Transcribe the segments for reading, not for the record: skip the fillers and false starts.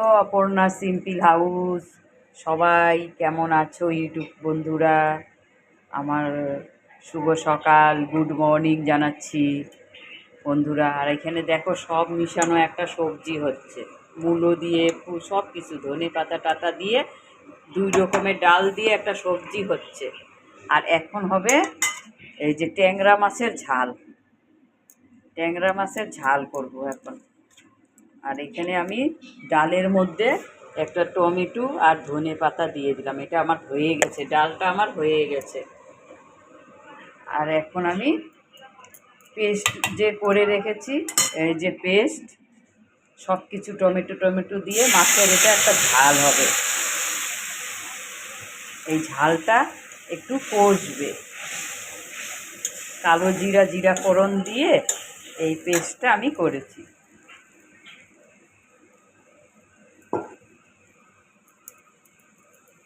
তো Aparna simple house সবাই কেমন আছো ইউটিউব বন্ধুরা? আমার শুভ সকাল, গুড মর্নিং জানাচ্ছি বন্ধুরা। আর এখানে দেখো সব মিশানো একটা সবজি হচ্ছে, মূলো দিয়ে সব কিছু ধনে পাতা টাতা দিয়ে 2 রকমের ডাল দিয়ে একটা সবজি হচ্ছে। আর এখন হবে এই যে ট্যাংরা মাছের ঝাল, ট্যাংরা মাছের ঝাল করব এখন। আর এখানে আমি ডালের মধ্যে একটা টমেটো আর ধনে পাতা দিয়ে দিলাম। এটা আমার হয়ে গেছে, ডালটা আমার হয়ে গেছে। আর এখন আমি পেস্ট যে করে রেখেছি, এই যে পেস্ট, সব কিছু টমেটো টমেটো দিয়ে মাছের এটা একটা ঝাল হবে। এই ঝালটা একটু কষবে, কালো জিরা জিরা ফোড়ন দিয়ে এই পেস্টটা আমি করেছি।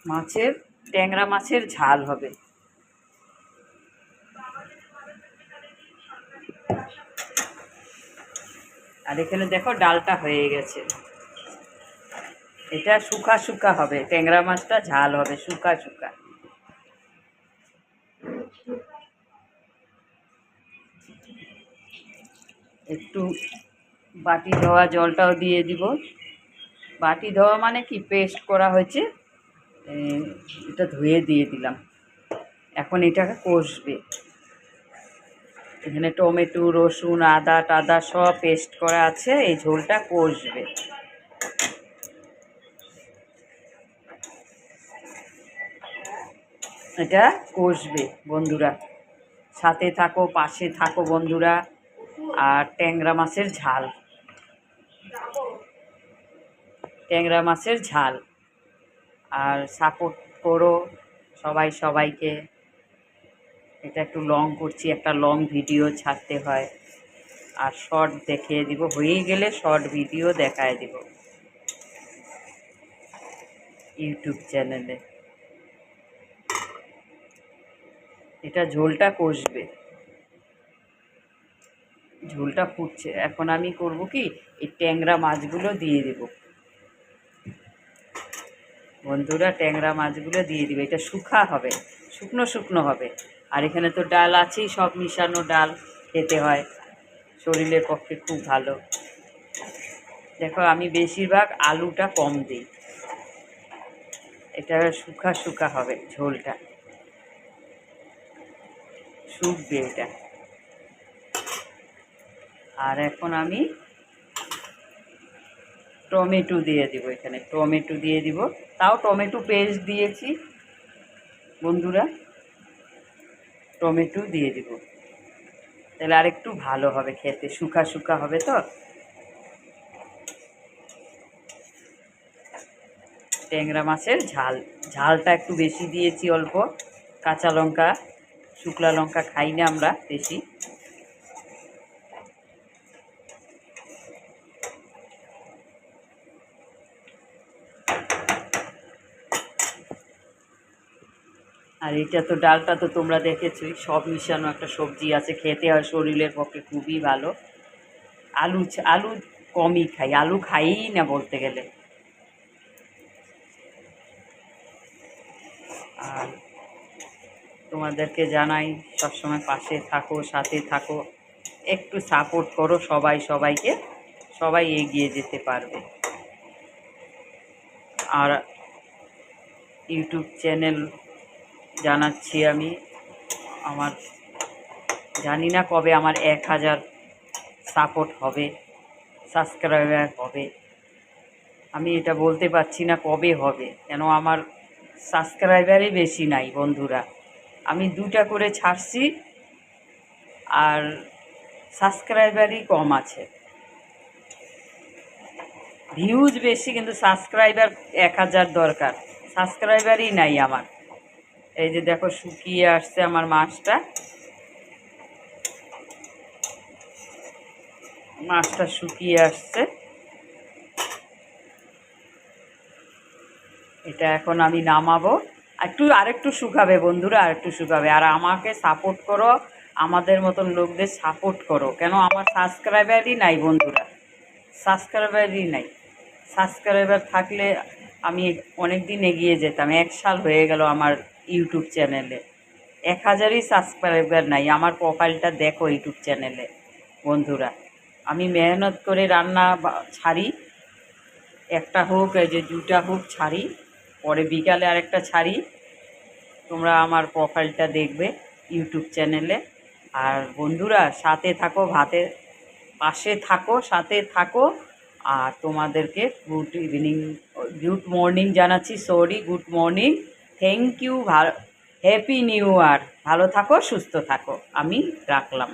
মাছের ট্যাংরা মাছের ঝাল হবে। আর এখানে দেখো ডালটা হয়ে গেছে। এটা শুকা শুকা হবে, ট্যাংরা মাছটা ঝাল হবে শুকা শুকা। একটু বাটি ধোয়া জলটাও দিয়ে দিব। বাটি ধোয়া মানে কি, পেস্ট করা হয়েছে, এটা ধুয়ে দিয়ে দিলাম। এখন এটাকে কষবে। এখানে টমেটো, রসুন, আদা টাদা সব পেস্ট করা আছে, এই ঝোলটা কষবে। এটা কষবে বন্ধুরা, সাথে থাকো, পাশে থাকো বন্ধুরা। আর ট্যাংরা মাছের ঝাল, ট্যাংরা মাছের ঝাল। আর সাপোর্ট করো সবাই সবাইকে। এটা একটু লং করছি, একটা লং ভিডিও ছাড়তে হয়। আর শর্ট দেখিয়ে দিব, হয়ে গেলে শর্ট ভিডিও দেখায় দিব ইউটিউব চ্যানেলে। এটা ঝোলটা কষবে, ঝোলটা ফুটছে। এখন আমি করব কি, এই ট্যাংরা মাছগুলো দিয়ে দেব বন্ধুরা, ট্যাংরা মাছগুলো দিয়ে দিবে। এটা শুকা হবে, শুকনো শুকনো হবে। আর এখানে তো ডাল আছেই, সব মিশানো ডাল খেতে হয়, শরীরের পক্ষে খুব ভালো। দেখো আমি বেশিরভাগ আলুটা কম দিই। এটা শুকা শুকা হবে, ঝোলটা শুকবে এটা। আর এখন আমি টমেটো দিয়ে দিব, এখানে টমেটো দিয়ে দিব। তাও টমেটো পেস্ট দিয়েছি বন্ধুরা, টমেটো দিয়ে দিব। তাহলে আর একটু ভালো হবে খেতে, শুকা শুকা হবে তো। ট্যাংরা মাছের ঝাল, ঝালটা একটু বেশি দিয়েছি, অল্প কাঁচা লঙ্কা, শুকলা লঙ্কা খাই না আমরা বেশি। আর এটা তো ডালটা তো তোমরা দেখেছোই, সব মিশানো একটা সবজি আছে, খেতে হয়, শরীরের পক্ষে খুবই ভালো। আলু আলু কমই খাই, আলু খাইই না বলতে গেলে। আর তোমাদেরকে জানাই, সবসময় পাশে থাকো, সাথে থাকো, একটু সাপোর্ট করো সবাই সবাইকে, সবাই এগিয়ে যেতে পারবে। আর ইউটিউব চ্যানেল জানাচ্ছি আমি, আমার জানি না কবে আমার 1000 সাপোর্ট হবে, সাবস্ক্রাইবার হবে। আমি এটা বলতে পারছি না কবে হবে, কেন আমার সাবস্ক্রাইবারই বেশি নাই বন্ধুরা। আমি 2টা করে ছাড়ছি, আর সাবস্ক্রাইবারই কম আছে। ভিউজ বেশি, কিন্তু সাবস্ক্রাইবার 1000 দরকার, সাবস্ক্রাইবারই নাই আমার। এই যে দেখো শুকিয়ে আসছে আমার মাছটা, মাছটা শুকিয়ে আসছে। এটা এখন আমি নামাবো। আরেকটু শুকাবে বন্ধুরা, আরেকটু শুকাবে। আর আমাকে সাপোর্ট করো, আমাদের মতন লোকদের সাপোর্ট করো, কেন আমার সাবস্ক্রাইবারই নাই বন্ধুরা, সাবস্ক্রাইবারই নাই। সাবস্ক্রাইবার থাকলে আমি অনেক দিন এগিয়ে যেতাম। 1 সাল হয়ে গেল আমার ইউটিউব চ্যানেলে, 1000ই সাবস্ক্রাইবার নাই। আমার প্রোফাইলটা দেখো ইউটিউব চ্যানেলে বন্ধুরা। আমি মেহনত করে রান্না ছাড়ি, একটা হোক এই যে 2টা হোক ছাড়ি, পরে বিকালে আরেকটা ছাড়ি। তোমরা আমার প্রোফাইলটা দেখবে ইউটিউব চ্যানেলে। আর বন্ধুরা সাথে থাকো, পাশে থাকো, সাথে থাকো। আর তোমাদেরকে গুড ইভিনিং, গুড মর্নিং জানাচ্ছি, sorry good morning, thank you, happy new year. ভালো থাকো, সুস্থ থাকো, আমি রাখলাম।